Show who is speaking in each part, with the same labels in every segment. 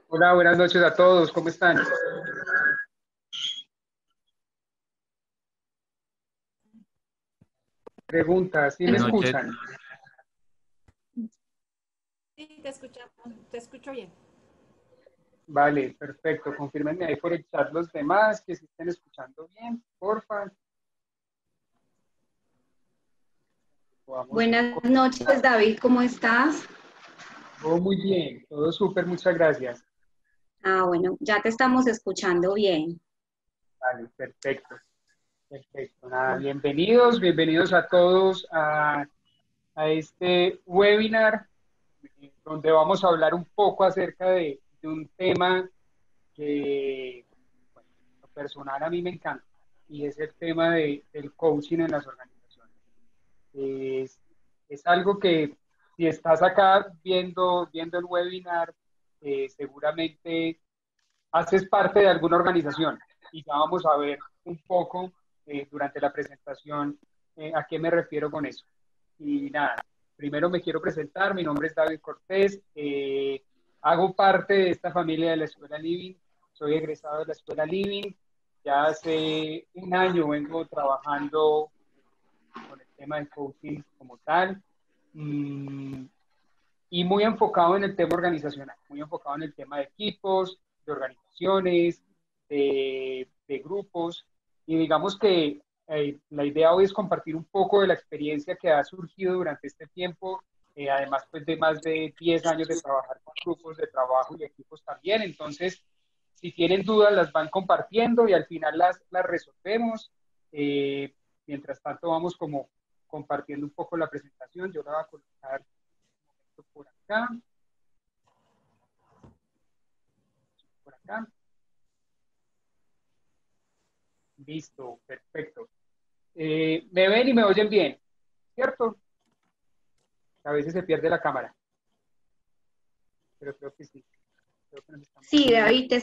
Speaker 1: Hola, buenas noches a todos, ¿cómo están? Pregunta, ¿sí me
Speaker 2: Buenas noches.
Speaker 1: escuchan?
Speaker 3: Sí, te escuchamos, te escucho bien.
Speaker 1: Vale, perfecto, confírmenme ahí por el chat los demás que se estén escuchando bien, porfa. Podamos
Speaker 4: Buenas noches,
Speaker 1: comenzar.
Speaker 4: David, ¿cómo estás?
Speaker 1: Todo muy bien, todo súper, muchas gracias.
Speaker 4: Bueno, ya te estamos escuchando bien.
Speaker 1: Vale, perfecto, perfecto. Nada, bienvenidos a todos a este webinar donde vamos a hablar un poco acerca de un tema que, bueno, en lo personal a mí me encanta, y es el tema del coaching en las organizaciones. Es, es algo que si estás acá viendo el webinar, seguramente haces parte de alguna organización y ya vamos a ver un poco durante la presentación a qué me refiero con eso. Y nada, primero me quiero presentar, mi nombre es David Cortés, hago parte de esta familia de la Escuela Living, soy egresado de la Escuela Living, ya hace un año vengo trabajando con el tema de coaching como tal, mm, y muy enfocado en el tema organizacional, muy enfocado en el tema de equipos, de organizaciones, de grupos, y digamos que la idea hoy es compartir un poco de la experiencia que ha surgido durante este tiempo, además pues de más de 10 años de trabajar con grupos de trabajo y equipos también, entonces si tienen dudas las van compartiendo y al final las resolvemos. Eh, Mientras tanto vamos como compartiendo un poco la presentación, yo la voy a colocar por acá, por acá. Listo, perfecto. Me ven y me oyen bien, ¿cierto? A veces se pierde la cámara, pero creo que sí. Creo que nos estamos
Speaker 4: Sí,
Speaker 1: viendo.
Speaker 4: David,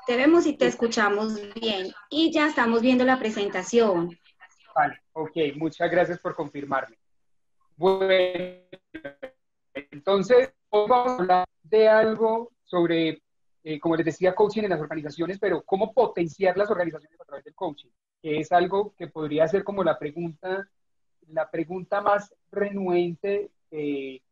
Speaker 4: te vemos y te escuchamos bien. Y ya estamos viendo la presentación.
Speaker 1: Vale, ok, muchas gracias por confirmarme. Bueno, entonces, hoy vamos a hablar de algo sobre, como les decía, coaching en las organizaciones, pero cómo potenciar las organizaciones a través del coaching, que es algo que podría ser como la pregunta más renuente de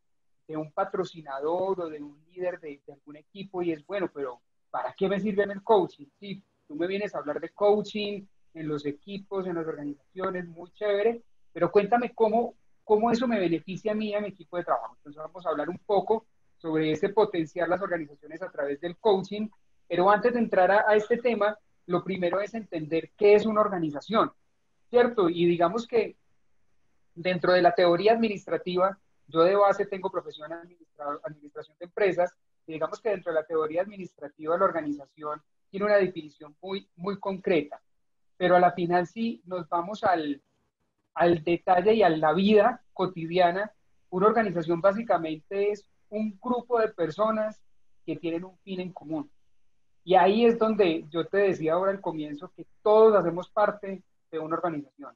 Speaker 1: un patrocinador o de un líder de algún equipo, y es, bueno, pero ¿para qué me sirve el coaching? Sí, tú me vienes a hablar de coaching en los equipos, en las organizaciones, muy chévere, pero cuéntame cómo eso me beneficia a mí y a mi equipo de trabajo. Entonces vamos a hablar un poco sobre ese potenciar las organizaciones a través del coaching, pero antes de entrar a este tema, lo primero es entender qué es una organización, ¿cierto? Y digamos que dentro de la teoría administrativa, yo de base tengo profesión en administración de empresas, y digamos que dentro de la teoría administrativa la organización tiene una definición muy concreta, pero a la final sí nos vamos al detalle y a la vida cotidiana. Una organización básicamente es un grupo de personas que tienen un fin en común. Y ahí es donde yo te decía ahora al comienzo que todos hacemos parte de una organización.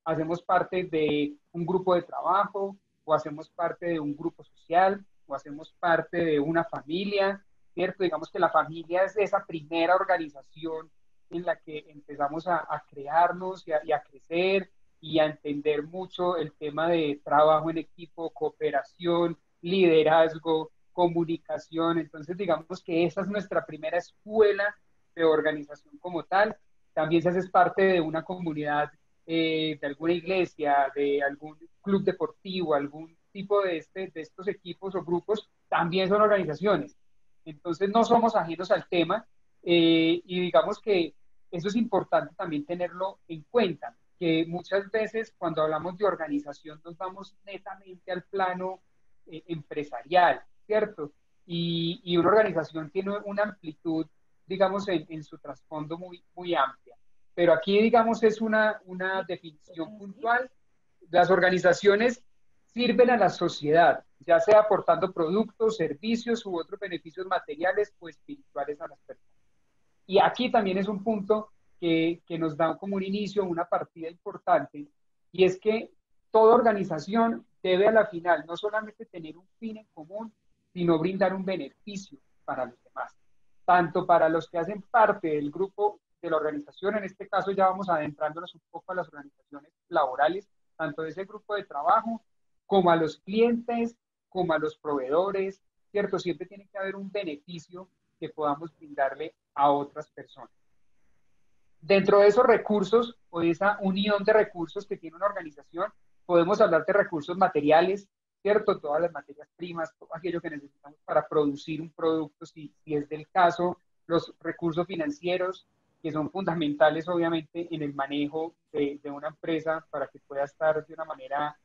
Speaker 1: Hacemos parte de un grupo de trabajo, o hacemos parte de un grupo social, o hacemos parte de una familia, ¿cierto? Digamos que la familia es esa primera organización en la que empezamos a crearnos y a crecer y a entender mucho el tema de trabajo en equipo, cooperación, liderazgo, comunicación. Entonces, digamos que esa es nuestra primera escuela de organización como tal. También si haces parte de una comunidad, de alguna iglesia, de algún club deportivo, algún tipo de estos equipos o grupos, también son organizaciones. Entonces, no somos ajenos al tema, y digamos que eso es importante también tenerlo en cuenta, que muchas veces cuando hablamos de organización nos vamos netamente al plano empresarial, ¿cierto? Y una organización tiene una amplitud, digamos, en su trasfondo muy amplia. Pero aquí, digamos, es una definición puntual. Las organizaciones sirven a la sociedad, ya sea aportando productos, servicios u otros beneficios materiales o espirituales a las personas. Y aquí también es un punto que nos da como un inicio, una partida importante, y es que toda organización debe a la final no solamente tener un fin en común, sino brindar un beneficio para los demás, tanto para los que hacen parte del grupo de la organización, en este caso ya vamos adentrándonos un poco a las organizaciones laborales, tanto de ese grupo de trabajo, como a los clientes, como a los proveedores, ¿cierto? Siempre tiene que haber un beneficio que podamos brindarle a otras personas. Dentro de esos recursos o de esa unión de recursos que tiene una organización, podemos hablar de recursos materiales, ¿cierto? Todas las materias primas, todo aquello que necesitamos para producir un producto, si es del caso, los recursos financieros, que son fundamentales obviamente en el manejo de una empresa para que pueda estar de una manera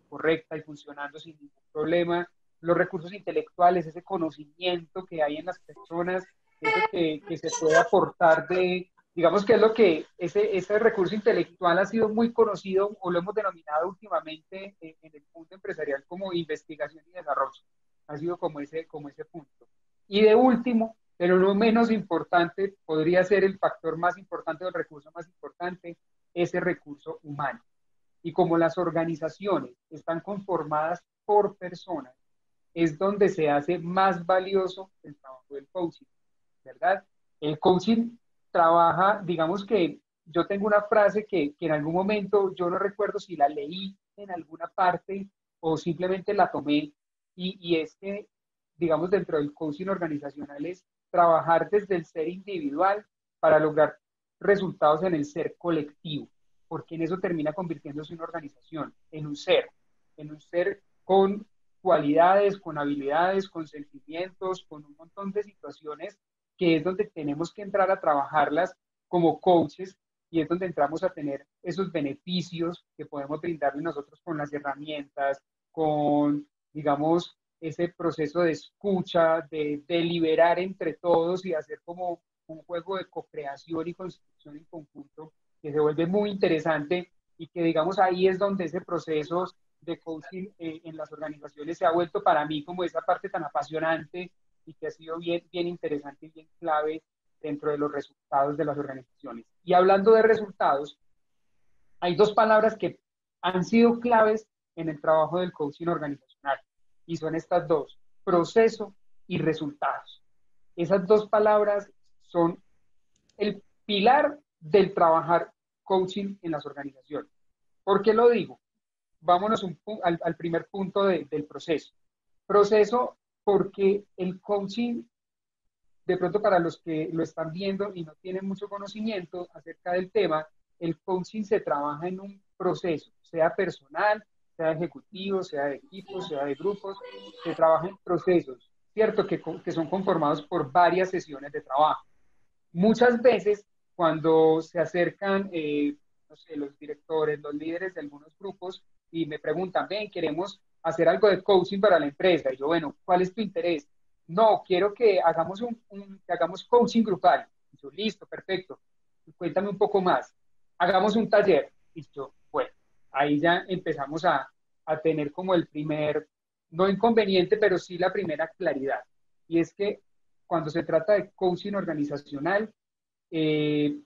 Speaker 1: correcta y funcionando sin ningún problema. Los recursos intelectuales, ese conocimiento que hay en las personas, eso que se puede aportar de, digamos que es lo que ese recurso intelectual ha sido muy conocido o lo hemos denominado últimamente en el mundo empresarial como investigación y desarrollo. Ha sido como ese punto. Y de último, pero no menos importante, podría ser el factor más importante o el recurso más importante, ese recurso humano. Y como las organizaciones están conformadas por personas, es donde se hace más valioso el trabajo del coaching, ¿verdad? El coaching trabaja, digamos que yo tengo una frase que en algún momento, yo no recuerdo si la leí en alguna parte o simplemente la tomé, y es que, digamos, dentro del coaching organizacional es trabajar desde el ser individual para lograr resultados en el ser colectivo, porque en eso termina convirtiéndose una organización, en un ser con cualidades, con habilidades, con sentimientos, con un montón de situaciones que es donde tenemos que entrar a trabajarlas como coaches y es donde entramos a tener esos beneficios que podemos brindarle nosotros con las herramientas, con, digamos, ese proceso de escucha, de deliberar entre todos y hacer como un juego de co-creación y construcción en conjunto que se vuelve muy interesante y que, digamos, ahí es donde ese proceso de coaching en las organizaciones se ha vuelto para mí como esa parte tan apasionante y que ha sido bien interesante y bien clave dentro de los resultados de las organizaciones. Y hablando de resultados, hay dos palabras que han sido claves en el trabajo del coaching organizacional y son estas dos, proceso y resultados. Esas dos palabras son el pilar del trabajar coaching en las organizaciones. ¿Por qué lo digo? Vámonos al primer punto del proceso. Proceso porque el coaching, de pronto para los que lo están viendo y no tienen mucho conocimiento acerca del tema, el coaching se trabaja en un proceso, sea personal, sea ejecutivo, sea de equipos, sea de grupos, se trabaja en procesos, ¿cierto? Que son conformados por varias sesiones de trabajo. Muchas veces, cuando se acercan, no sé, los directores, los líderes de algunos grupos y me preguntan, ven, queremos hacer algo de coaching para la empresa. Y yo, bueno, ¿cuál es tu interés? No, quiero que hagamos que hagamos coaching grupal. Y yo, listo, perfecto. Cuéntame un poco más. Hagamos un taller. Y yo, bueno, ahí ya empezamos a tener como el primer, no inconveniente, pero sí la primera claridad. Y es que cuando se trata de coaching organizacional,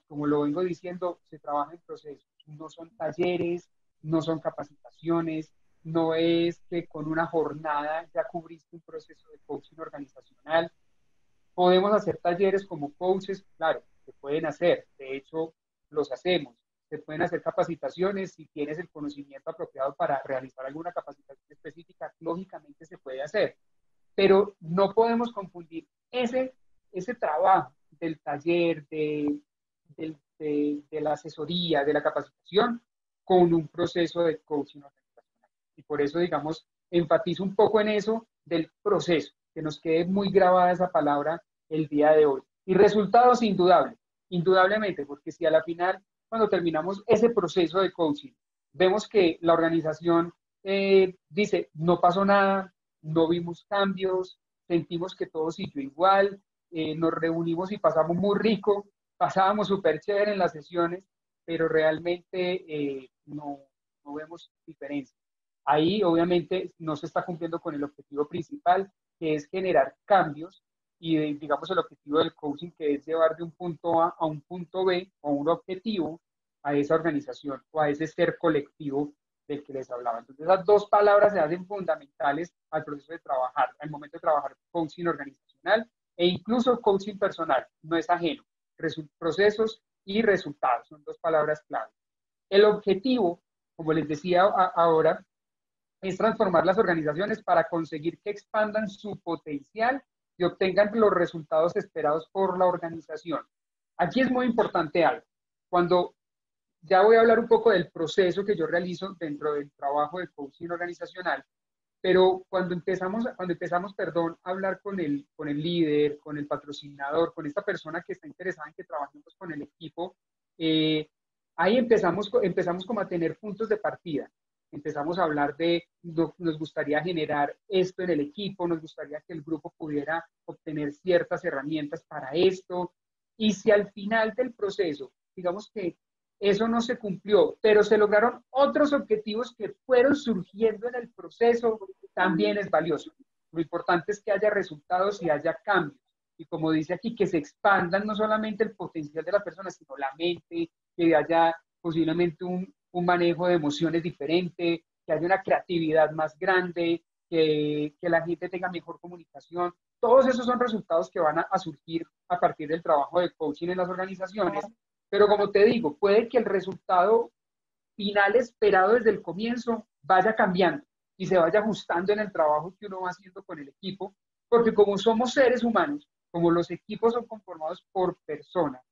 Speaker 1: como lo vengo diciendo, se trabaja en procesos. No son talleres, no son capacitaciones, no es que con una jornada ya cubriste un proceso de coaching organizacional. Podemos hacer talleres como coaches, claro, se pueden hacer, de hecho los hacemos. Se pueden hacer capacitaciones, si tienes el conocimiento apropiado para realizar alguna capacitación específica, lógicamente se puede hacer, pero no podemos confundir ese trabajo del taller, de la asesoría, de la capacitación, con un proceso de coaching organizacional. Y por eso, digamos, enfatizo un poco en eso del proceso, que nos quede muy grabada esa palabra el día de hoy. Y resultados indudables, indudablemente, porque si a la final, cuando terminamos ese proceso de coaching, vemos que la organización dice, no pasó nada, no vimos cambios, sentimos que todo siguió igual, nos reunimos y pasamos muy rico, pasábamos súper chévere en las sesiones, pero realmente no vemos diferencia. Ahí obviamente no se está cumpliendo con el objetivo principal, que es generar cambios y digamos el objetivo del coaching, que es llevar de un punto A a un punto B o un objetivo a esa organización o a ese ser colectivo del que les hablaba. Entonces, esas dos palabras se hacen fundamentales al proceso de trabajar, al momento de trabajar coaching organizacional e incluso coaching personal, no es ajeno. Procesos y resultados son dos palabras clave. El objetivo, como les decía ahora, es transformar las organizaciones para conseguir que expandan su potencial y obtengan los resultados esperados por la organización. Aquí es muy importante algo. Cuando ya voy a hablar un poco del proceso que yo realizo dentro del trabajo de coaching organizacional, pero cuando empezamos, perdón, a hablar con el líder, con el patrocinador, con esta persona que está interesada en que trabajemos con el equipo, ahí empezamos como a tener puntos de partida. Empezamos a hablar de, nos gustaría generar esto en el equipo, nos gustaría que el grupo pudiera obtener ciertas herramientas para esto. Y si al final del proceso, digamos que eso no se cumplió, pero se lograron otros objetivos que fueron surgiendo en el proceso, también es valioso. Lo importante es que haya resultados y haya cambios. Y como dice aquí, que se expandan no solamente el potencial de la persona, sino la mente, que haya posiblemente un manejo de emociones diferente, que haya una creatividad más grande, que la gente tenga mejor comunicación. Todos esos son resultados que van a surgir a partir del trabajo de coaching en las organizaciones. Pero como te digo, puede que el resultado final esperado desde el comienzo vaya cambiando y se vaya ajustando en el trabajo que uno va haciendo con el equipo, porque como somos seres humanos, como los equipos son conformados por personas,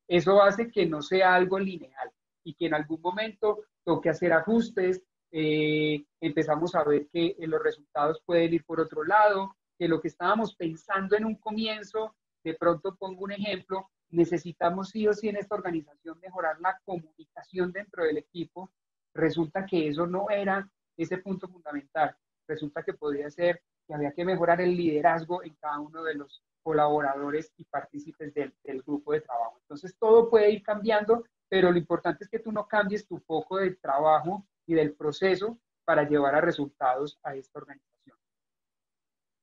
Speaker 1: eso hace que no sea algo lineal y que en algún momento toque hacer ajustes, empezamos a ver que los resultados pueden ir por otro lado, que lo que estábamos pensando en un comienzo, de pronto pongo un ejemplo, necesitamos sí o sí en esta organización mejorar la comunicación dentro del equipo, resulta que eso no era ese punto fundamental, resulta que podría ser que había que mejorar el liderazgo en cada uno de los colaboradores y partícipes del grupo de trabajo. Entonces todo puede ir cambiando, pero lo importante es que tú no cambies tu foco del trabajo y del proceso para llevar a resultados a esta organización.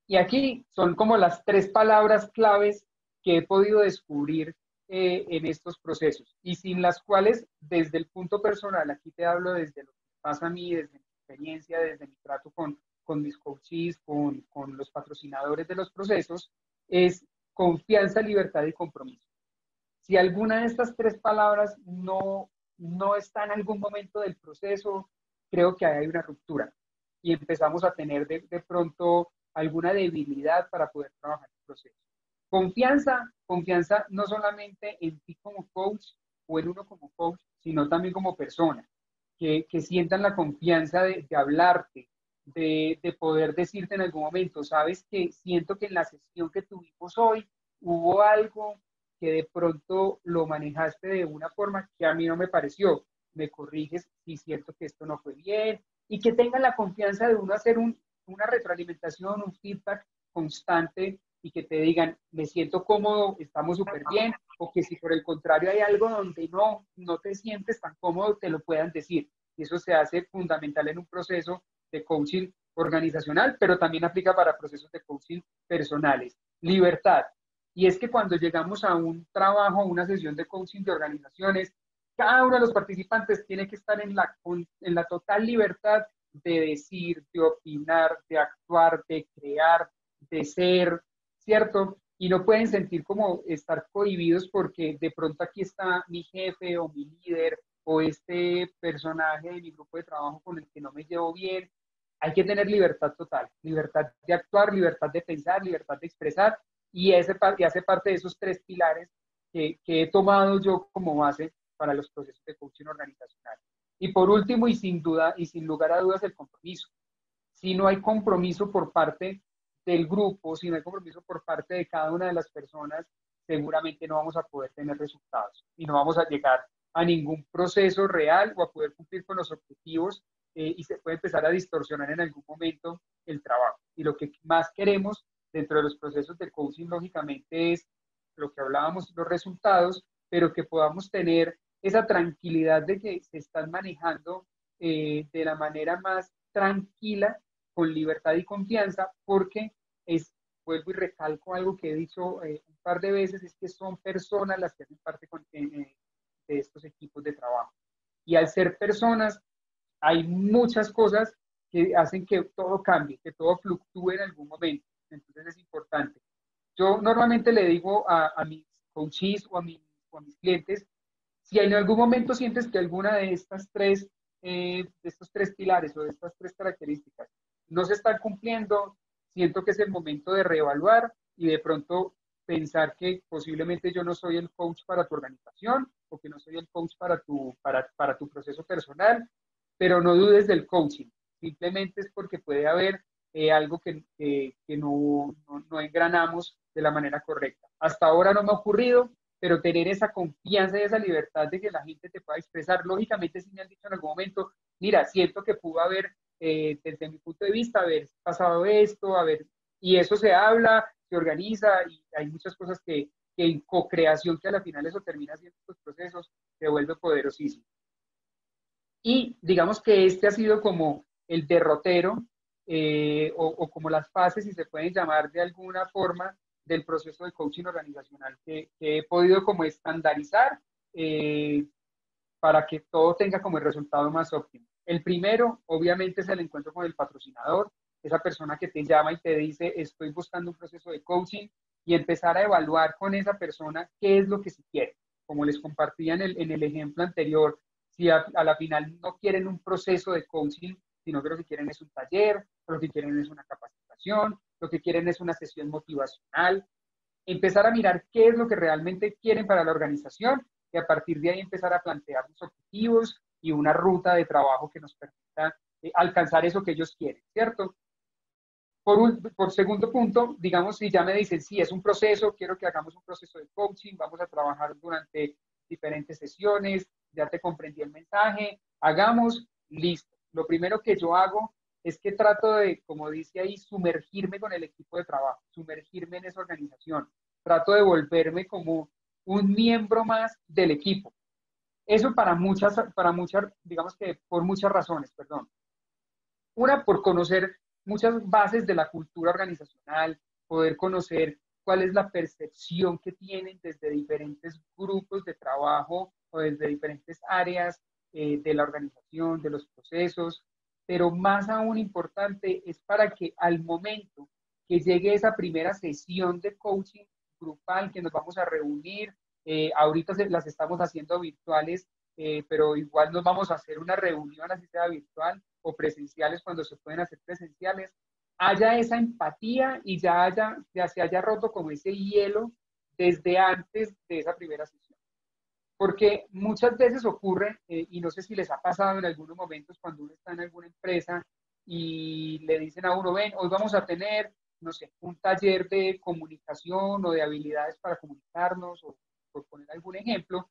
Speaker 1: Y aquí son como las tres palabras claves que he podido descubrir en estos procesos y sin las cuales desde el punto personal, aquí te hablo desde lo que pasa a mí, desde mi experiencia, desde mi trato con mis coaches, con los patrocinadores de los procesos, es confianza, libertad y compromiso. Si alguna de estas tres palabras no está en algún momento del proceso, creo que hay una ruptura y empezamos a tener de pronto alguna debilidad para poder trabajar el proceso. Confianza no solamente en ti como coach o en uno como coach, sino también como persona, que sientan la confianza de hablarte, de poder decirte en algún momento, sabes que siento que en la sesión que tuvimos hoy hubo algo que de pronto lo manejaste de una forma que a mí no me pareció, me corriges si siento que esto no fue bien, y que tengan la confianza de uno hacer una retroalimentación, un feedback constante y que te digan, me siento cómodo, estamos súper bien, o que si por el contrario hay algo donde no te sientes tan cómodo, te lo puedan decir. Y eso se hace fundamental en un proceso de coaching organizacional, pero también aplica para procesos de coaching personales. Libertad. Y es que cuando llegamos a un trabajo, a una sesión de coaching de organizaciones, cada uno de los participantes tiene que estar en la total libertad de decir, de opinar, de actuar, de crear, de ser, ¿cierto? Y no pueden sentir como estar cohibidos porque de pronto aquí está mi jefe o mi líder o este personaje de mi grupo de trabajo con el que no me llevo bien. Hay que tener libertad total, libertad de actuar, libertad de pensar, libertad de expresar y hace parte de esos tres pilares que he tomado yo como base para los procesos de coaching organizacional. Y por último, y sin duda, y sin lugar a dudas, el compromiso. Si no hay compromiso por parte del grupo, si no hay compromiso por parte de cada una de las personas, seguramente no vamos a poder tener resultados y no vamos a llegar a ningún proceso real o a poder cumplir con los objetivos y se puede empezar a distorsionar en algún momento el trabajo. Y lo que más queremos dentro de los procesos de coaching, lógicamente, es lo que hablábamos, los resultados, pero que podamos tener esa tranquilidad de que se están manejando de la manera más tranquila, con libertad y confianza, porque vuelvo y recalco algo que he dicho un par de veces, es que son personas las que hacen parte de estos equipos de trabajo. Y al ser personas, hay muchas cosas que hacen que todo cambie, que todo fluctúe en algún momento. Entonces es importante. Yo normalmente le digo a mis coaches o a mis clientes, si en algún momento sientes que alguna de estas tres, de estos tres pilares o de estas tres características no se están cumpliendo, siento que es el momento de reevaluar y de pronto pensar que posiblemente yo no soy el coach para tu organización o que no soy el coach para tu proceso personal, pero no dudes del coaching. Simplemente es porque puede haber algo que no engranamos de la manera correcta. Hasta ahora no me ha ocurrido, pero tener esa confianza y esa libertad de que la gente te pueda expresar. Lógicamente, si me han dicho en algún momento, mira, siento que pudo haber, desde mi punto de vista, haber pasado esto, y eso se habla, se organiza, y hay muchas cosas que en co-creación, que a la final eso termina siendo estos procesos, se vuelve poderosísimo. Y digamos que este ha sido como el derrotero, o como las fases, si se pueden llamar de alguna forma, del proceso de coaching organizacional que he podido como estandarizar, para que todo tenga como el resultado más óptimo. El primero, obviamente, es el encuentro con el patrocinador, esa persona que te llama y te dice, estoy buscando un proceso de coaching, y empezar a evaluar con esa persona qué es lo que se quiere. Como les compartía en el ejemplo anterior, si a la final no quieren un proceso de coaching, sino que lo que quieren es un taller, lo que quieren es una capacitación, lo que quieren es una sesión motivacional, empezar a mirar qué es lo que realmente quieren para la organización y a partir de ahí empezar a plantear los objetivos y una ruta de trabajo que nos permita alcanzar eso que ellos quieren, ¿cierto? Por segundo punto, digamos, si ya me dicen, sí, es un proceso, quiero que hagamos un proceso de coaching, vamos a trabajar durante diferentes sesiones, ya te comprendí el mensaje, hagamos, listo. Lo primero que yo hago es que trato de, como dice ahí, sumergirme con el equipo de trabajo, sumergirme en esa organización. Trato de volverme como un miembro más del equipo. Eso para muchas, digamos que por muchas razones, perdón. Una, por conocer muchas bases de la cultura organizacional, poder conocer cuál es la percepción que tienen desde diferentes grupos de trabajo o desde diferentes áreas de la organización, de los procesos, pero más aún importante es para que al momento que llegue esa primera sesión de coaching grupal, que nos vamos a reunir, ahorita las estamos haciendo virtuales, pero igual nos vamos a hacer una reunión así sea virtual, o presenciales cuando se pueden hacer presenciales, haya esa empatía y ya se haya roto como ese hielo desde antes de esa primera sesión. Porque muchas veces ocurre, y no sé si les ha pasado en algunos momentos cuando uno está en alguna empresa y le dicen a uno, ven, hoy vamos a tener, no sé, un taller de comunicación o de habilidades para comunicarnos, o por poner algún ejemplo,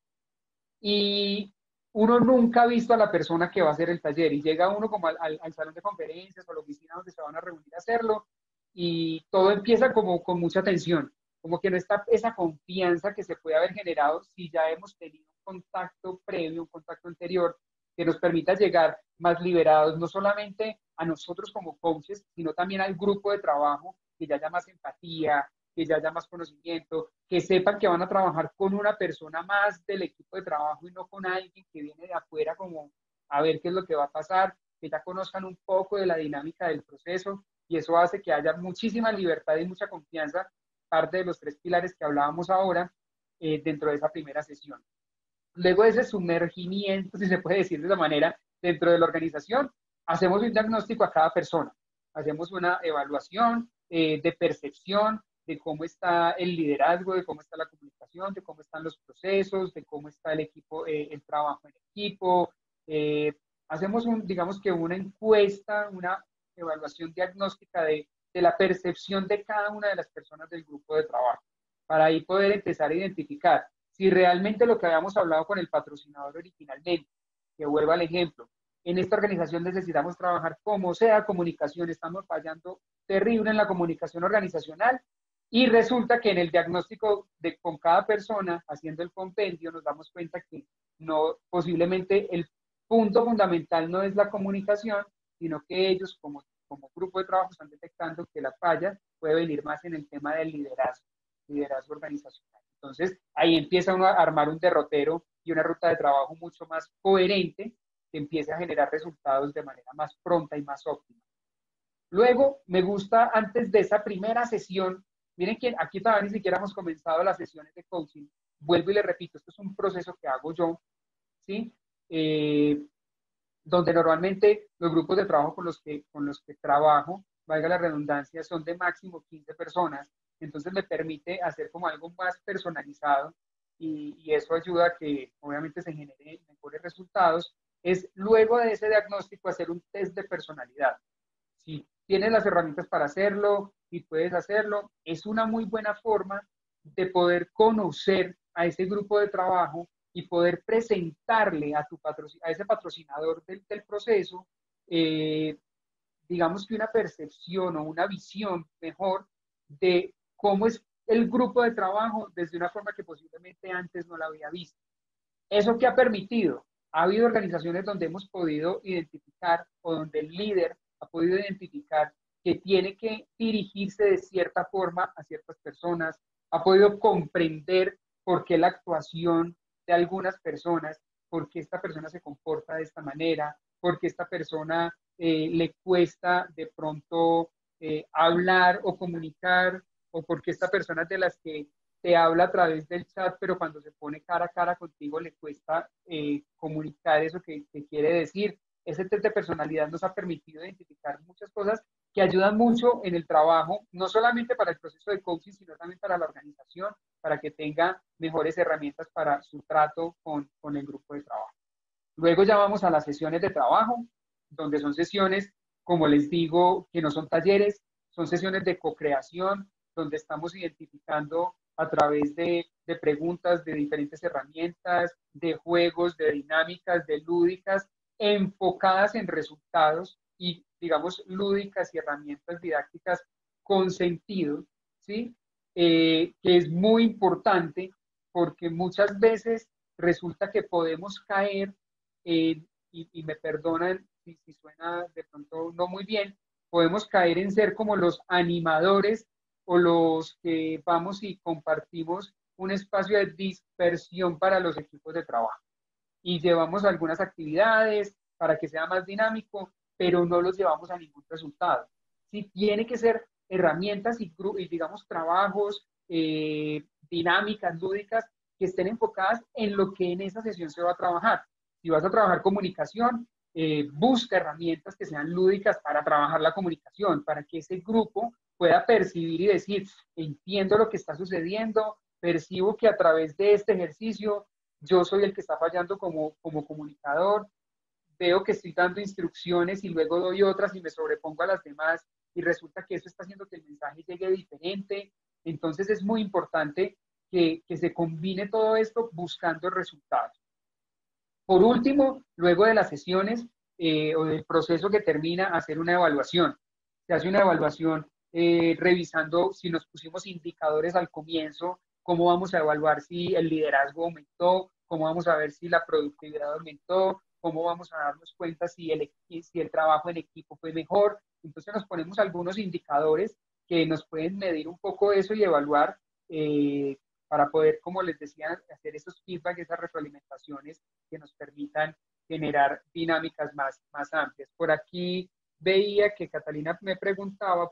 Speaker 1: y uno nunca ha visto a la persona que va a hacer el taller y llega uno como al salón de conferencias o a la oficina donde se van a reunir a hacerlo y todo empieza como con mucha tensión, como que no está esa confianza que se puede haber generado si ya hemos tenido un contacto previo, un contacto anterior que nos permita llegar más liberados, no solamente a nosotros como coaches, sino también al grupo de trabajo, que ya haya más empatía, que ya haya más conocimiento, que sepan que van a trabajar con una persona más del equipo de trabajo y no con alguien que viene de afuera como a ver qué es lo que va a pasar, que ya conozcan un poco de la dinámica del proceso y eso hace que haya muchísima libertad y mucha confianza, parte de los tres pilares que hablábamos ahora, dentro de esa primera sesión. Luego de ese sumergimiento, si se puede decir de esa manera, dentro de la organización, hacemos un diagnóstico a cada persona, hacemos una evaluación de percepción, de cómo está el liderazgo, de cómo está la comunicación, de cómo están los procesos, de cómo está el equipo, el trabajo en equipo. Hacemos, digamos que una encuesta, una evaluación diagnóstica de la percepción de cada una de las personas del grupo de trabajo, para ahí poder empezar a identificar si realmente lo que habíamos hablado con el patrocinador originalmente, que vuelva al ejemplo, en esta organización necesitamos trabajar como sea comunicación, estamos fallando terrible en la comunicación organizacional y resulta que en el diagnóstico con cada persona, haciendo el compendio, nos damos cuenta que no, posiblemente el punto fundamental no es la comunicación, sino que ellos como grupo de trabajo están detectando que la falla puede venir más en el tema del liderazgo organizacional. Entonces, ahí empieza uno a armar un derrotero y una ruta de trabajo mucho más coherente que empiece a generar resultados de manera más pronta y más óptima. Luego, me gusta antes de esa primera sesión, miren que aquí todavía ni siquiera hemos comenzado las sesiones de coaching, vuelvo y le repito, esto es un proceso que hago yo, ¿sí? Donde normalmente los grupos de trabajo con los que trabajo, valga la redundancia, son de máximo 15 personas, entonces me permite hacer como algo más personalizado y eso ayuda a que obviamente se generen mejores resultados, es luego de ese diagnóstico hacer un test de personalidad. Si tienes las herramientas para hacerlo y puedes hacerlo, es una muy buena forma de poder conocer a ese grupo de trabajo y poder presentarle a ese patrocinador del proceso, digamos que una percepción o una visión mejor de cómo es el grupo de trabajo desde una forma que posiblemente antes no la había visto. ¿Eso qué ha permitido? Ha habido organizaciones donde hemos podido identificar o donde el líder ha podido identificar que tiene que dirigirse de cierta forma a ciertas personas, ha podido comprender por qué la actuación de algunas personas, por qué esta persona se comporta de esta manera, por qué esta persona le cuesta de pronto hablar o comunicar, o por qué esta persona es de las que te habla a través del chat, pero cuando se pone cara a cara contigo le cuesta comunicar eso que quiere decir. Ese test de personalidad nos ha permitido identificar muchas cosas que ayudan mucho en el trabajo, no solamente para el proceso de coaching, sino también para la organización, para que tenga mejores herramientas para su trato con el grupo de trabajo. Luego ya vamos a las sesiones de trabajo, donde son sesiones, como les digo, que no son talleres, son sesiones de co-creación, donde estamos identificando a través de preguntas, de diferentes herramientas, de juegos, de dinámicas, de lúdicas, enfocadas en resultados y, digamos, lúdicas y herramientas didácticas con sentido, ¿sí? Que es muy importante porque muchas veces resulta que podemos caer, y me perdonan si suena de pronto no muy bien, podemos caer en ser como los animadores o los que vamos y compartimos un espacio de dispersión para los equipos de trabajo. Y llevamos algunas actividades para que sea más dinámico, pero no los llevamos a ningún resultado. Sí, tiene que ser herramientas y digamos, trabajos, dinámicas, lúdicas, que estén enfocadas en lo que en esa sesión se va a trabajar. Si vas a trabajar comunicación, busca herramientas que sean lúdicas para trabajar la comunicación, para que ese grupo pueda percibir y decir, entiendo lo que está sucediendo, percibo que a través de este ejercicio yo soy el que está fallando como comunicador, veo que estoy dando instrucciones y luego doy otras y me sobrepongo a las demás y resulta que eso está haciendo que el mensaje llegue diferente. Entonces es muy importante que se combine todo esto buscando resultados. Por último, luego de las sesiones o del proceso que termina, hacer una evaluación. Se hace una evaluación revisando si nos pusimos indicadores al comienzo, cómo vamos a evaluar si el liderazgo aumentó, cómo vamos a ver si la productividad aumentó, cómo vamos a darnos cuenta si el trabajo en equipo fue mejor. Entonces nos ponemos algunos indicadores que nos pueden medir un poco eso y evaluar para poder, como les decía, hacer esos feedback, esas retroalimentaciones que nos permitan generar dinámicas más amplias. Por aquí veía que Catalina me preguntaba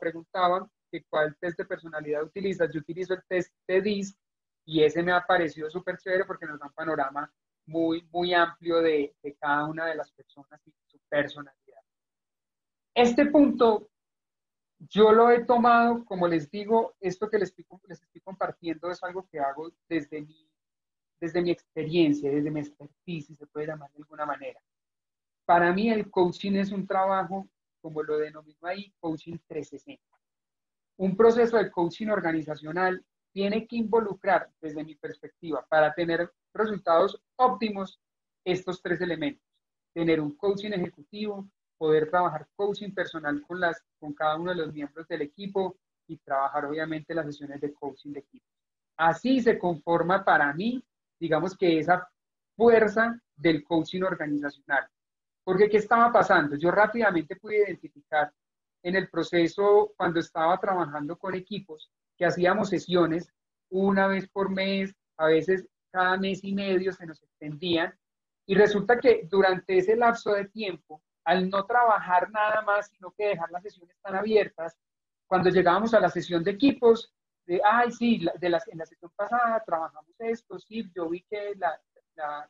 Speaker 1: que cuál test de personalidad utilizas. Yo utilizo el test TEDIS y ese me ha parecido súper chévere porque nos da un panorama muy amplio de cada una de las personas y su personalidad. Este punto yo lo he tomado, como les digo, esto que les estoy compartiendo es algo que hago desde mi experiencia, desde mi expertise, si se puede llamar de alguna manera. Para mí el coaching es un trabajo, como lo denomino ahí, coaching 360. Un proceso de coaching organizacional tiene que involucrar, desde mi perspectiva, para tener resultados óptimos, estos tres elementos. Tener un coaching ejecutivo, poder trabajar coaching personal con cada uno de los miembros del equipo y trabajar obviamente las sesiones de coaching de equipo. Así se conforma para mí, digamos que esa fuerza del coaching organizacional. Porque ¿qué estaba pasando? Yo rápidamente pude identificar en el proceso cuando estaba trabajando con equipos que hacíamos sesiones una vez por mes, a veces cada mes y medio se nos extendían Y resulta que durante ese lapso de tiempo, al no trabajar nada más, sino que dejar las sesiones tan abiertas, cuando llegábamos a la sesión de equipos, ay, sí, en la sesión pasada trabajamos esto, sí, yo vi que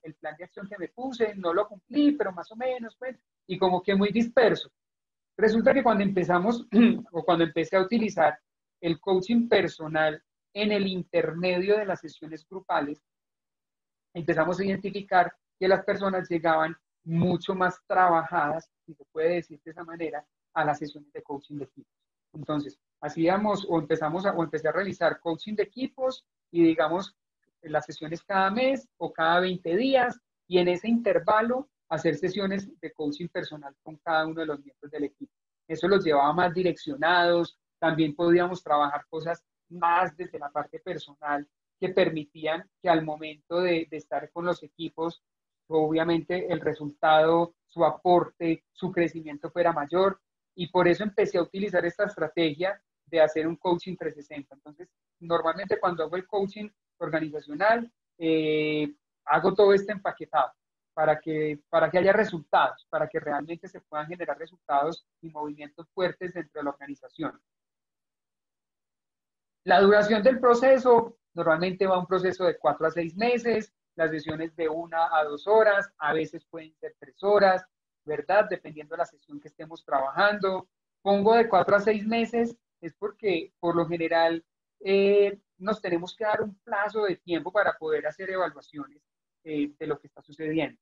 Speaker 1: el plan de acción que me puse no lo cumplí, pero más o menos, pues, y como que muy disperso. Resulta que cuando empezamos, o cuando empecé a utilizar el coaching personal en el intermedio de las sesiones grupales, empezamos a identificar que las personas llegaban mucho más trabajadas, si se puede decir de esa manera, a las sesiones de coaching de equipos. Entonces, hacíamos o empecé a realizar coaching de equipos y digamos las sesiones cada mes o cada 20 días y en ese intervalo hacer sesiones de coaching personal con cada uno de los miembros del equipo. Eso los llevaba más direccionados, también podíamos trabajar cosas más desde la parte personal que permitían que al momento de estar con los equipos, obviamente el resultado, su aporte, su crecimiento fuera mayor. Y por eso empecé a utilizar esta estrategia de hacer un coaching 360. Entonces, normalmente cuando hago el coaching organizacional, hago todo este empaquetado para que haya resultados, para que realmente se puedan generar resultados y movimientos fuertes dentro de la organización. La duración del proceso normalmente va a un proceso de 4 a 6 meses, las sesiones de 1 a 2 horas, a veces pueden ser 3 horas, ¿verdad? Dependiendo de la sesión que estemos trabajando. Pongo de 4 a 6 meses, es porque por lo general nos tenemos que dar un plazo de tiempo para poder hacer evaluaciones de lo que está sucediendo.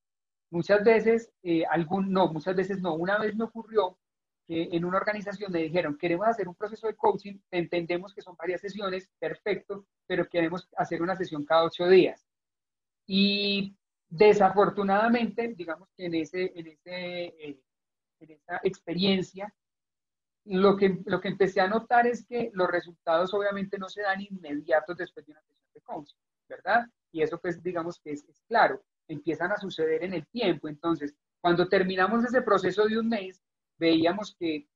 Speaker 1: Muchas veces, muchas veces no. Una vez me ocurrió que en una organización me dijeron, queremos hacer un proceso de coaching, entendemos que son varias sesiones, perfecto, pero queremos hacer una sesión cada 8 días. Y desafortunadamente, digamos que en esa experiencia, lo que empecé a notar es que los resultados obviamente no se dan inmediatos después de una sesión de coaching, ¿verdad? Y eso pues digamos que es claro, empiezan a suceder en el tiempo. Entonces, cuando terminamos ese proceso de un mes, veíamos que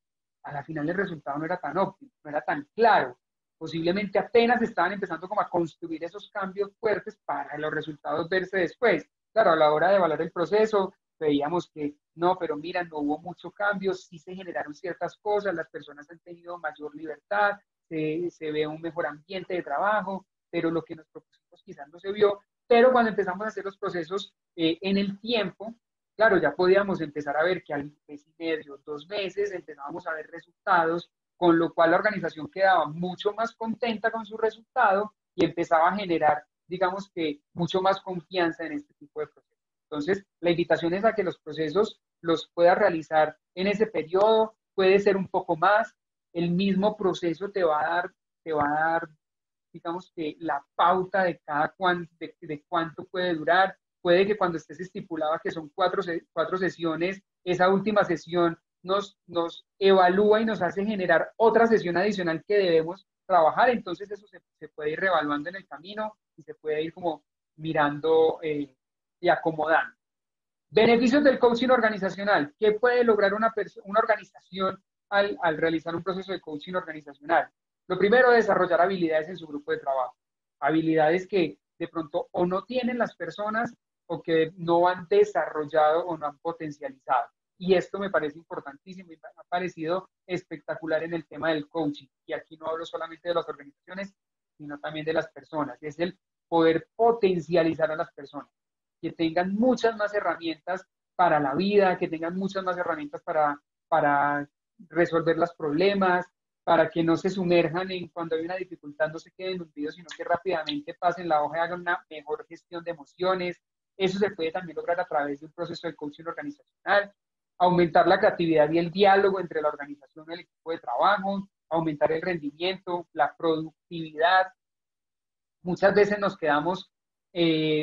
Speaker 1: a la final el resultado no era tan óptimo, no era tan claro. Posiblemente apenas estaban empezando como a construir esos cambios fuertes para los resultados verse después. Claro, a la hora de evaluar el proceso, veíamos que no, pero mira, no hubo mucho cambio, sí se generaron ciertas cosas, las personas han tenido mayor libertad, se ve un mejor ambiente de trabajo, pero lo que nos propusimos quizás no se vio. Pero cuando empezamos a hacer los procesos en el tiempo, claro, ya podíamos empezar a ver que al mes y medio, 2 meses, empezábamos a ver resultados, con lo cual la organización quedaba mucho más contenta con su resultado y empezaba a generar, digamos que, mucho más confianza en este tipo de procesos. Entonces, la invitación es a que los procesos los puedas realizar en ese periodo, puede ser un poco más, el mismo proceso te va a dar, digamos que la pauta de de cuánto puede durar. Puede que cuando estés estipulado que son 4 sesiones, esa última sesión nos evalúa y nos hace generar otra sesión adicional que debemos trabajar. Entonces eso se puede ir reevaluando en el camino y se puede ir como mirando y acomodando. Beneficios del coaching organizacional. ¿Qué puede lograr una organización al realizar un proceso de coaching organizacional? Lo primero, desarrollar habilidades en su grupo de trabajo. Habilidades que de pronto o no tienen las personas o que no han desarrollado o no han potencializado. Y esto me parece importantísimo y me ha parecido espectacular en el tema del coaching. Y aquí no hablo solamente de las organizaciones, sino también de las personas. Es el poder potencializar a las personas, que tengan muchas más herramientas para la vida, que tengan muchas más herramientas para resolver los problemas, para que no se sumerjan en cuando hay una dificultad, no se queden hundidos, sino que rápidamente pasen la hoja y hagan una mejor gestión de emociones. Eso se puede también lograr a través de un proceso de coaching organizacional. Aumentar la creatividad y el diálogo entre la organización y el equipo de trabajo, aumentar el rendimiento, la productividad. Muchas veces nos quedamos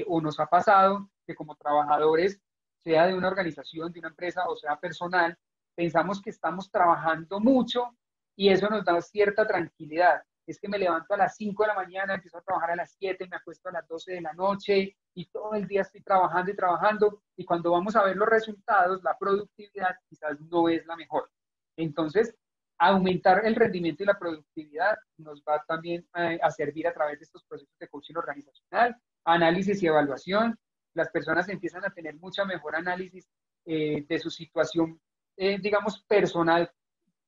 Speaker 1: o nos ha pasado que como trabajadores, sea de una organización, de una empresa o sea personal, pensamos que estamos trabajando mucho y eso nos da cierta tranquilidad. Es que me levanto a las 5 de la mañana, empiezo a trabajar a las 7, me acuesto a las 12 de la noche y todo el día estoy trabajando y trabajando, y cuando vamos a ver los resultados, la productividad quizás no es la mejor. Entonces, aumentar el rendimiento y la productividad nos va también a servir a través de estos procesos de coaching organizacional, análisis y evaluación. las personas empiezan a tener mucha mejor análisis de su situación, digamos, personal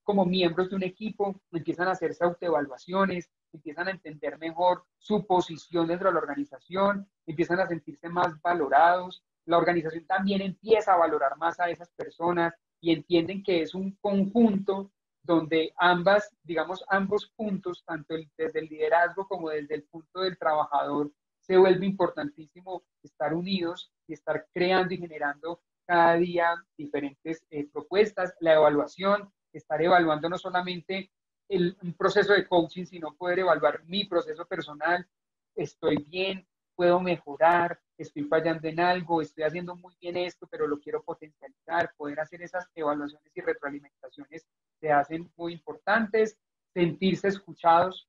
Speaker 1: como miembros de un equipo, empiezan a hacerse autoevaluaciones, empiezan a entender mejor su posición dentro de la organización, empiezan a sentirse más valorados, la organización también empieza a valorar más a esas personas y entienden que es un conjunto donde digamos, ambos puntos, tanto desde el liderazgo como desde el punto del trabajador, se vuelve importantísimo estar unidos y estar creando y generando cada día diferentes propuestas, la evaluación, estar evaluando no solamente un proceso de coaching, sino poder evaluar mi proceso personal, estoy bien, puedo mejorar, estoy fallando en algo, estoy haciendo muy bien esto, pero lo quiero potencializar, poder hacer esas evaluaciones y retroalimentaciones se hacen muy importantes, sentirse escuchados.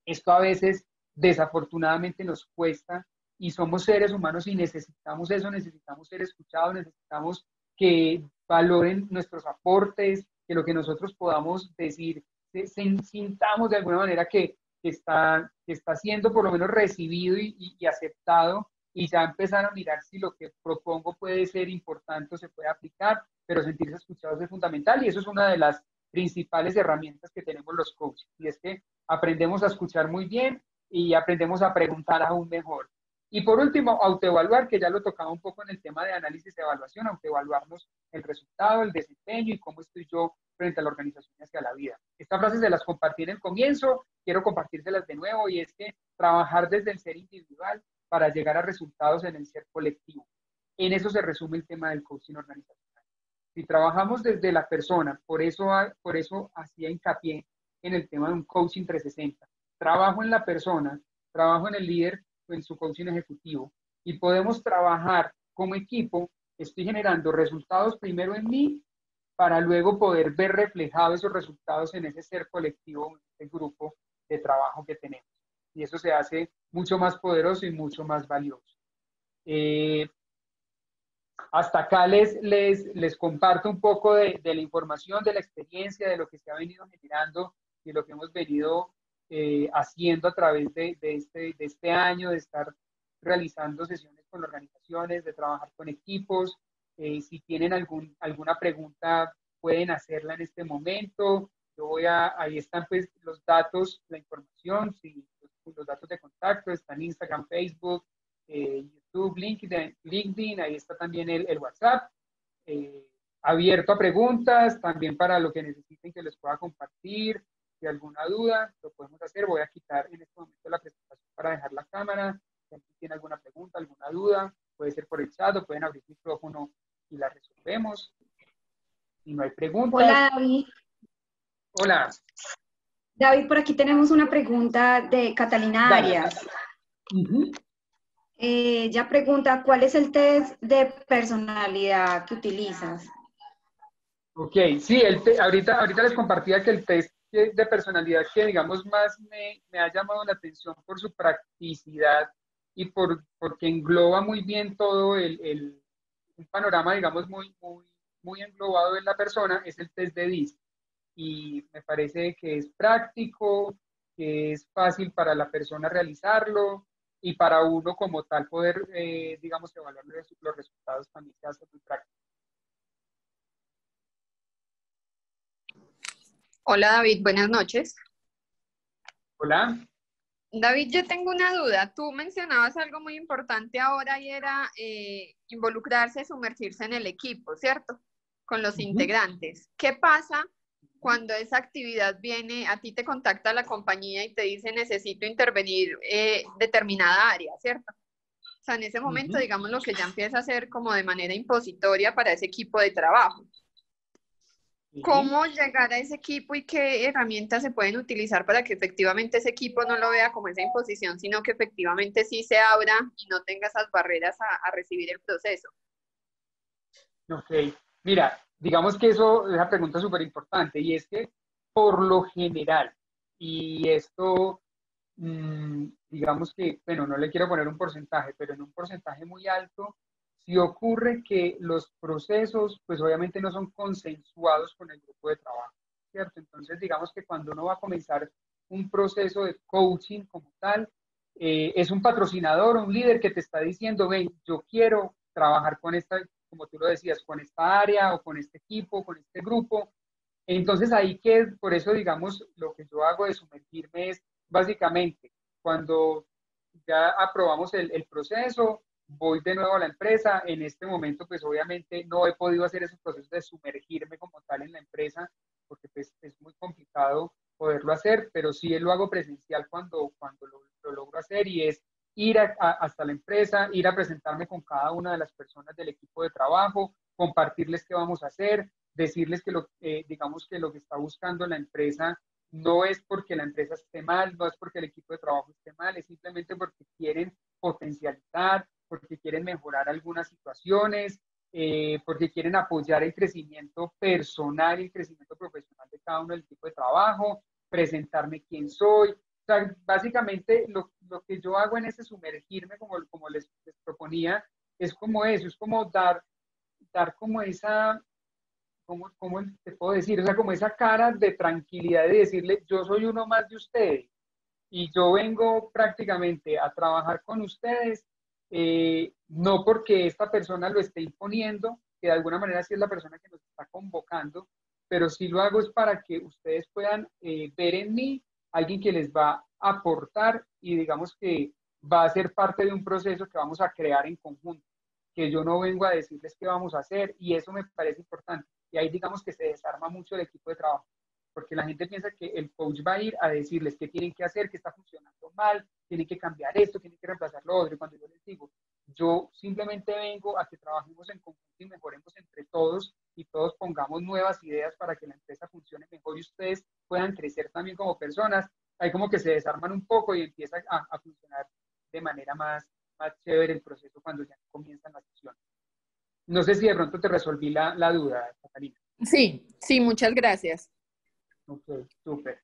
Speaker 1: Esto a veces desafortunadamente nos cuesta y somos seres humanos y necesitamos eso, necesitamos ser escuchados, necesitamos que valoren nuestros aportes, que lo que nosotros podamos decir, sintamos de alguna manera que está siendo por lo menos recibido y aceptado y ya empezar a mirar si lo que propongo puede ser importante o se puede aplicar, pero sentirse escuchados es fundamental y eso es una de las principales herramientas que tenemos los coaches y es que aprendemos a escuchar muy bien y aprendemos a preguntar aún mejor. Y por último, autoevaluar, que ya lo tocaba un poco en el tema de análisis de evaluación, autoevaluarnos el resultado, el desempeño y cómo estoy yo frente a la organización y hacia la vida. Estas frases se las compartí en el comienzo, quiero compartírselas de nuevo y es que trabajar desde el ser individual para llegar a resultados en el ser colectivo. En eso se resume el tema del coaching organizacional. Si trabajamos desde la persona, por eso hacía hincapié en el tema de un coaching 360. Trabajo en la persona, trabajo en el líder, en su coaching ejecutivo y podemos trabajar como equipo, estoy generando resultados primero en mí para luego poder ver reflejados esos resultados en ese ser colectivo, en ese grupo de trabajo que tenemos. Y eso se hace mucho más poderoso y mucho más valioso. Hasta acá les comparto un poco de la información, de la experiencia, de lo que se ha venido generando y lo que hemos venido haciendo a través de este año, de estar realizando sesiones con organizaciones, de trabajar con equipos. Si tienen alguna pregunta, pueden hacerla en este momento. Ahí están pues los datos, la información, los datos de contacto, están en Instagram, Facebook, YouTube, LinkedIn, ahí está también el WhatsApp. Abierto a preguntas, también para lo que necesiten que les pueda compartir. Si hay alguna duda, lo podemos hacer. Voy a quitar en este momento la presentación para dejar la cámara. Si alguien tiene alguna pregunta, alguna duda, puede ser por el chat o pueden abrir el micrófono y la resolvemos. Si no hay preguntas.
Speaker 4: Hola, David.
Speaker 1: Hola.
Speaker 4: David, por aquí tenemos una pregunta de Catalina Arias. Ella pregunta, ¿cuál es el test de personalidad que utilizas?
Speaker 1: Ok, sí, ahorita les compartía que el test de personalidad que, digamos, más me ha llamado la atención por su practicidad y porque engloba muy bien todo un panorama, digamos, muy englobado en la persona, es el test de DISC. Y me parece que es práctico, que es fácil para la persona realizarlo y para uno como tal poder, digamos, evaluar los resultados también se hace muy práctico.
Speaker 2: Hola David, buenas noches.
Speaker 1: Hola.
Speaker 2: David, yo tengo una duda. Tú mencionabas algo muy importante ahora y era involucrarse, sumergirse en el equipo, ¿cierto? Con los integrantes. ¿Qué pasa cuando esa actividad viene, a ti te contacta la compañía y te dice necesito intervenir determinada área, ¿cierto? O sea, en ese momento, digamos, lo que ya empieza a ser como de manera impositoria para ese equipo de trabajo. ¿Cómo llegar a ese equipo y qué herramientas se pueden utilizar para que efectivamente ese equipo no lo vea como esa imposición, sino que efectivamente sí se abra y no tenga esas barreras a recibir el proceso?
Speaker 1: Ok, mira, digamos que esa pregunta es súper importante y es que por lo general, y esto, digamos que, bueno, no le quiero poner un porcentaje, pero en un porcentaje muy alto, si ocurre que los procesos, pues obviamente no son consensuados con el grupo de trabajo, ¿cierto? Entonces, digamos que cuando uno va a comenzar un proceso de coaching como tal, es un patrocinador o un líder que te está diciendo, ven, yo quiero trabajar con esta, como tú lo decías, con esta área o con este equipo, con este grupo. Entonces ahí que, por eso digamos, lo que yo hago de sumergirme es básicamente cuando ya aprobamos el proceso, voy de nuevo a la empresa. En este momento, pues obviamente no he podido hacer esos procesos de sumergirme como tal en la empresa, porque pues es muy complicado poderlo hacer, pero sí lo hago presencial cuando lo logro hacer y es ir hasta la empresa, ir a presentarme con cada una de las personas del equipo de trabajo, compartirles qué vamos a hacer, decirles que digamos que lo que está buscando la empresa no es porque la empresa esté mal, no es porque el equipo de trabajo esté mal, es simplemente porque quieren potencializar, porque quieren mejorar algunas situaciones, porque quieren apoyar el crecimiento personal y el crecimiento profesional de cada uno del equipo de trabajo, presentarme quién soy. O sea, básicamente lo que yo hago en ese sumergirme, como les proponía, es como eso, es como dar como esa, ¿cómo te puedo decir? O sea, como esa cara de tranquilidad de decirle, yo soy uno más de ustedes y yo vengo prácticamente a trabajar con ustedes, no porque esta persona lo esté imponiendo, que de alguna manera sí es la persona que nos está convocando, pero sí lo hago es para que ustedes puedan ver en mí alguien que les va a aportar y digamos que va a ser parte de un proceso que vamos a crear en conjunto, que yo no vengo a decirles qué vamos a hacer y eso me parece importante. Y ahí digamos que se desarma mucho el equipo de trabajo, porque la gente piensa que el coach va a ir a decirles qué tienen que hacer, qué está funcionando mal, tienen que cambiar esto, tienen que reemplazar lo otro. Y cuando yo les digo, yo simplemente vengo a que trabajemos en conjunto y mejoremos entre todos y todos pongamos nuevas ideas para que la empresa funcione mejor y ustedes puedan crecer también como personas, ahí como que se desarman un poco y empieza a funcionar de manera más chévere el proceso cuando ya comienzan las sesiones. No sé si de pronto te resolví la duda, Catalina.
Speaker 2: Sí, sí, muchas gracias.
Speaker 1: Ok, súper.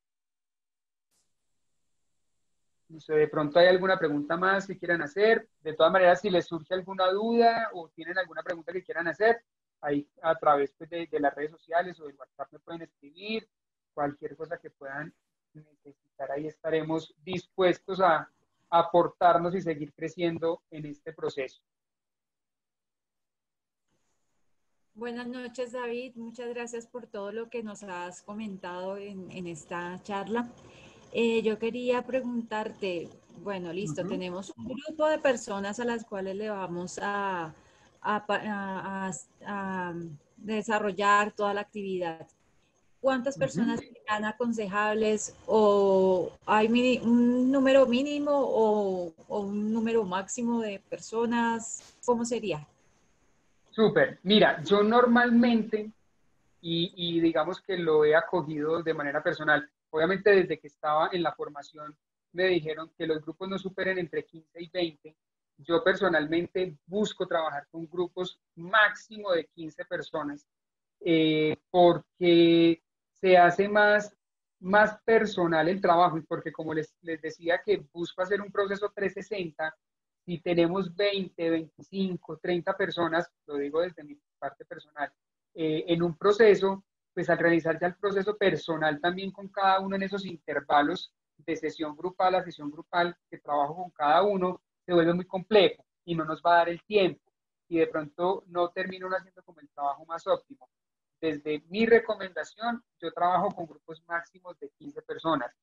Speaker 1: No sé, de pronto hay alguna pregunta más que quieran hacer. De todas maneras, si les surge alguna duda o tienen alguna pregunta que quieran hacer, ahí a través pues, de las redes sociales o del WhatsApp me pueden escribir. Cualquier cosa que puedan necesitar, ahí estaremos dispuestos a aportarnos y seguir creciendo en este proceso.
Speaker 3: Buenas noches, David. Muchas gracias por todo lo que nos has comentado en esta charla. Yo quería preguntarte, bueno, listo, tenemos un grupo de personas a las cuales le vamos a desarrollar toda la actividad. ¿Cuántas personas serán aconsejables o hay un número mínimo o un número máximo de personas? ¿Cómo sería?
Speaker 1: Súper. Mira, yo normalmente, y digamos que lo he acogido de manera personal, obviamente desde que estaba en la formación me dijeron que los grupos no superen entre 15 y 20. Yo personalmente busco trabajar con grupos máximo de 15 personas porque se hace más personal el trabajo y porque como les decía que busco hacer un proceso 360, si tenemos 20, 25, 30 personas, lo digo desde mi parte personal, en un proceso, pues al realizar ya el proceso personal también con cada uno en esos intervalos de sesión grupal a sesión grupal que trabajo con cada uno, se vuelve muy complejo y no nos va a dar el tiempo y de pronto no termino haciendo como el trabajo más óptimo. Desde mi recomendación, yo trabajo con grupos máximos de 15 personas.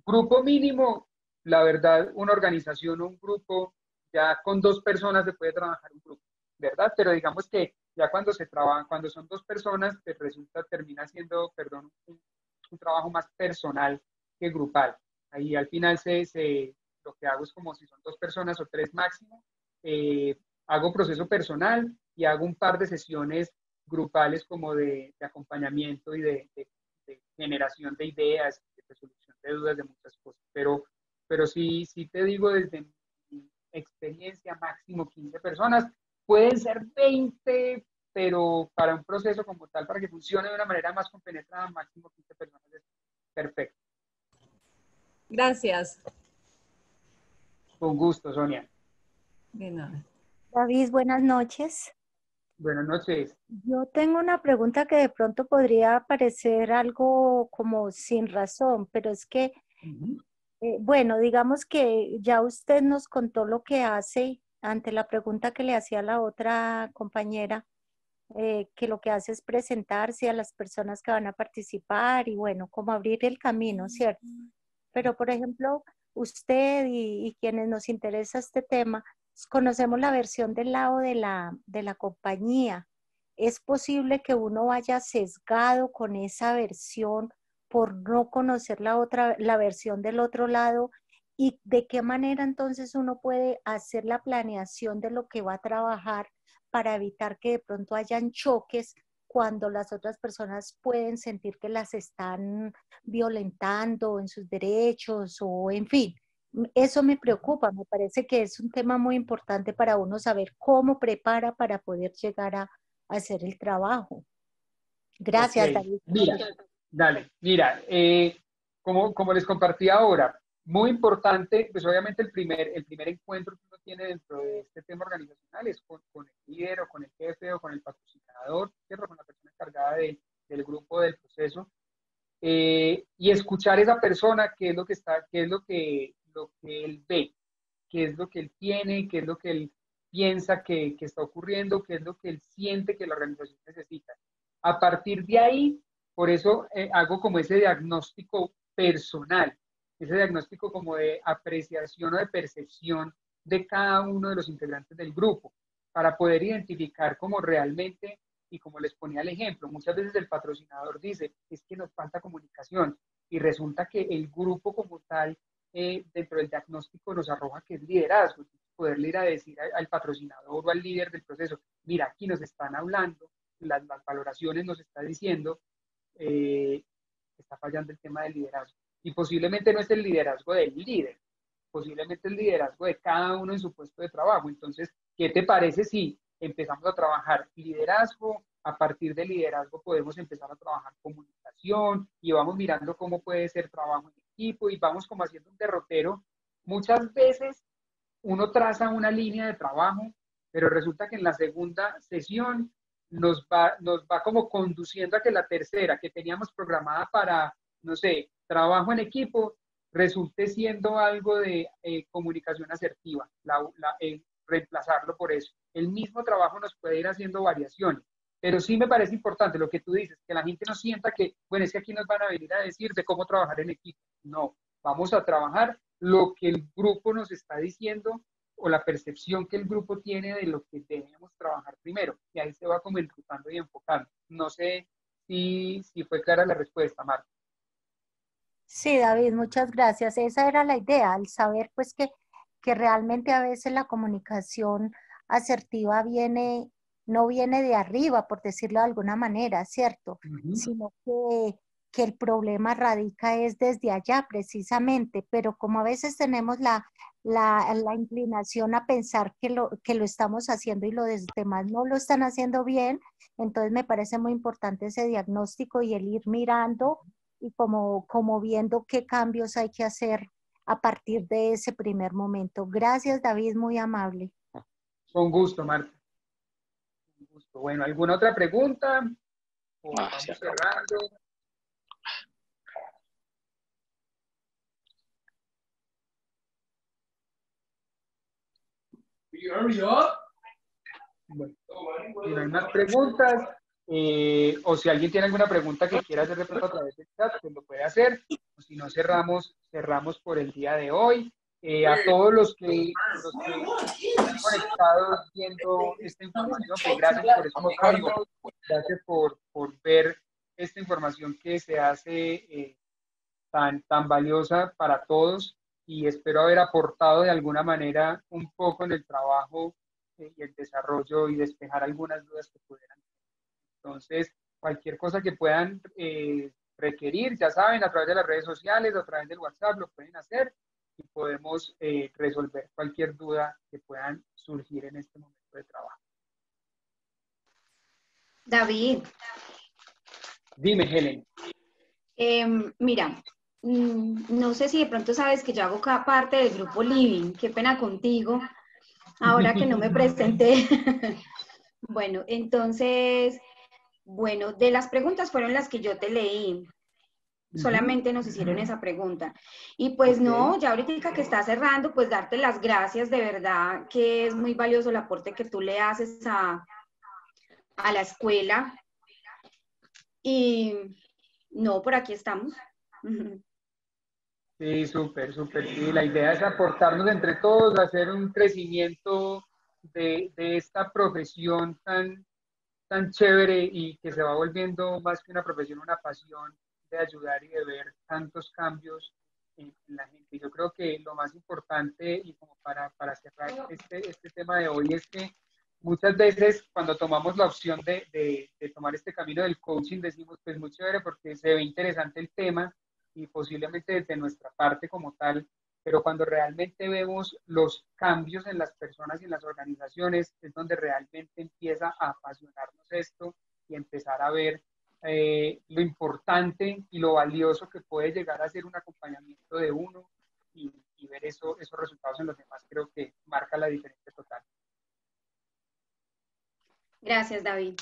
Speaker 1: Grupo mínimo, la verdad, una organización o un grupo, ya con 2 personas se puede trabajar un grupo, ¿verdad? Pero digamos que ya cuando se trabaja, cuando son 2 personas, pues termina siendo, perdón, un trabajo más personal que grupal. Ahí al final lo que hago es como si son 2 personas o 3 máximo, hago proceso personal y hago un par de sesiones grupales como de acompañamiento y de generación de ideas, de resolución de dudas, de muchas cosas. Pero sí te digo desde mi experiencia, máximo 15 personas, pueden ser 20, pero para un proceso como tal, para que funcione de una manera más compenetrada, máximo 15 personas es perfecto.
Speaker 3: Gracias.
Speaker 1: Con gusto, Sonia.
Speaker 3: De nada.
Speaker 5: David, buenas noches.
Speaker 1: Buenas noches.
Speaker 5: Yo tengo una pregunta que de pronto podría parecer algo como sin razón, pero es que Bueno, digamos que ya usted nos contó lo que hace ante la pregunta que le hacía la otra compañera, que lo que hace es presentarse a las personas que van a participar y bueno, como abrir el camino, ¿cierto? Pero, por ejemplo, usted y quienes nos interesa este tema, conocemos la versión del lado de la compañía. ¿Es posible que uno vaya sesgado con esa versión por no conocer la otra, la versión del otro lado? ¿Y de qué manera entonces uno puede hacer la planeación de lo que va a trabajar para evitar que de pronto hayan choques cuando las otras personas pueden sentir que las están violentando en sus derechos o en fin? Eso me preocupa, me parece que es un tema muy importante para uno saber cómo prepara para poder llegar a hacer el trabajo.
Speaker 1: Ok,
Speaker 5: Gracias, David.
Speaker 1: mira, dale, mira, como les compartí ahora, muy importante, pues obviamente el primer encuentro que uno tiene dentro de este tema organizacional es con el líder o con el jefe o con el patrocinador, ¿cierto? Con la persona encargada del grupo, del proceso, y escuchar a esa persona qué es lo que está, qué es lo que él ve, qué es lo que él tiene, qué es lo que él piensa que está ocurriendo, qué es lo que él siente que la organización necesita. A partir de ahí, por eso hago como ese diagnóstico personal, ese diagnóstico como de apreciación o de percepción de cada uno de los integrantes del grupo, para poder identificar como realmente, y como les ponía el ejemplo, muchas veces el patrocinador dice, es que nos falta comunicación, y resulta que el grupo como tal, dentro del diagnóstico nos arroja que es liderazgo, poderle ir a decir al patrocinador o al líder del proceso, mira, aquí nos están hablando, las valoraciones nos está diciendo que está fallando el tema del liderazgo. Y posiblemente no es el liderazgo del líder, posiblemente el liderazgo de cada uno en su puesto de trabajo. Entonces, ¿qué te parece si empezamos a trabajar liderazgo? A partir del liderazgo podemos empezar a trabajar comunicación y vamos mirando cómo puede ser trabajo en equipo y vamos como haciendo un derrotero. Muchas veces uno traza una línea de trabajo, pero resulta que en la segunda sesión nos va como conduciendo a que la tercera, que teníamos programada para, no sé, trabajo en equipo, resulte siendo algo de comunicación asertiva, reemplazarlo por eso. El mismo trabajo nos puede ir haciendo variaciones, pero sí me parece importante lo que tú dices, que la gente no sienta que, bueno, es que aquí nos van a venir a decir de cómo trabajar en equipo. No, vamos a trabajar lo que el grupo nos está diciendo o la percepción que el grupo tiene de lo que debemos trabajar primero. Y ahí se va como enrutando y enfocando. No sé si fue clara la respuesta, Marta.
Speaker 5: Sí, David, muchas gracias. Esa era la idea, el saber pues que realmente a veces la comunicación asertiva viene, no viene de arriba, por decirlo de alguna manera, ¿cierto? Sino que el problema radica es desde allá precisamente, pero como a veces tenemos la inclinación a pensar que lo estamos haciendo y los demás no lo están haciendo bien, entonces me parece muy importante ese diagnóstico y el ir mirando y como viendo qué cambios hay que hacer a partir de ese primer momento. Gracias, David, muy amable.
Speaker 1: Con gusto, Marta. Con gusto. Bueno, ¿alguna otra pregunta? O vamos cerrando. Bueno, si no hay más preguntas, o si alguien tiene alguna pregunta que quiera hacer de pronto a través del chat, pues lo puede hacer. O si no, cerramos por el día de hoy. A todos los que están conectados viendo esta información, pues gracias por escucharnos, gracias por ver esta información que se hace tan valiosa para todos y espero haber aportado de alguna manera un poco en el trabajo y el desarrollo y despejar algunas dudas que pudieran. Entonces, cualquier cosa que puedan requerir, ya saben, a través de las redes sociales, a través del WhatsApp, lo pueden hacer y podemos resolver cualquier duda que puedan surgir en este momento de trabajo.
Speaker 4: David.
Speaker 1: Dime, Helen.
Speaker 4: Mira, no sé si de pronto sabes que yo hago cada parte del grupo Living. Qué pena contigo, ahora que no me presenté. Bueno, entonces, bueno, de las preguntas fueron las que yo te leí. solamente nos hicieron esa pregunta. Y pues no, ya ahorita que está cerrando, pues darte las gracias, de verdad que es muy valioso el aporte que tú le haces a la escuela. Y no, por aquí estamos.
Speaker 1: Sí, súper, súper. Sí, la idea es aportarnos entre todos, hacer un crecimiento de esta profesión tan chévere y que se va volviendo más que una profesión, una pasión de ayudar y de ver tantos cambios en la gente. Yo creo que lo más importante, y como para cerrar este tema de hoy, es que muchas veces cuando tomamos la opción de tomar este camino del coaching, decimos, pues muy chévere porque se ve interesante el tema y posiblemente desde nuestra parte como tal, pero cuando realmente vemos los cambios en las personas y en las organizaciones, es donde realmente empieza a apasionarnos esto y empezar a ver lo importante y lo valioso que puede llegar a ser un acompañamiento de uno y ver esos resultados en los demás, creo que marca la diferencia total.
Speaker 4: Gracias, David.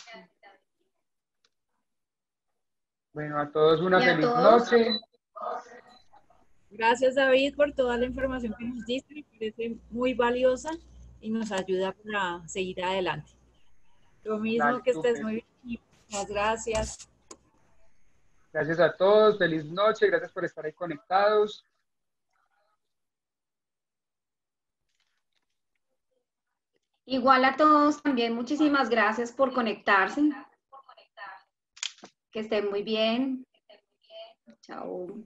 Speaker 1: Bueno, a todos una
Speaker 4: Y a
Speaker 1: feliz
Speaker 4: todos.
Speaker 1: noche.
Speaker 3: Gracias, David, por toda la información que nos diste. Me parece muy valiosa y nos ayuda para seguir adelante. Lo mismo,
Speaker 1: Dale,
Speaker 3: que estés
Speaker 1: súper.
Speaker 3: muy bien. Muchas gracias.
Speaker 1: Gracias a todos, feliz noche, gracias por estar ahí conectados.
Speaker 4: Igual a todos también, muchísimas gracias por conectarse. Que estén muy bien. Chao.